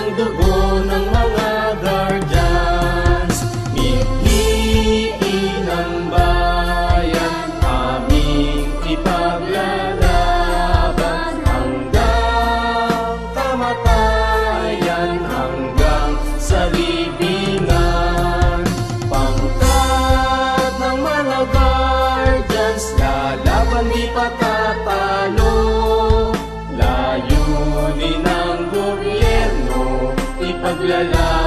ng dugo ng mga guardians. Mithiin ng bayan, aming ipaglalaban hanggang kamatayan, hanggang sa libingan. Pangkat ng mga guardians, lalaban di patatalo. Layunin ng gobyerno, ipaglalaban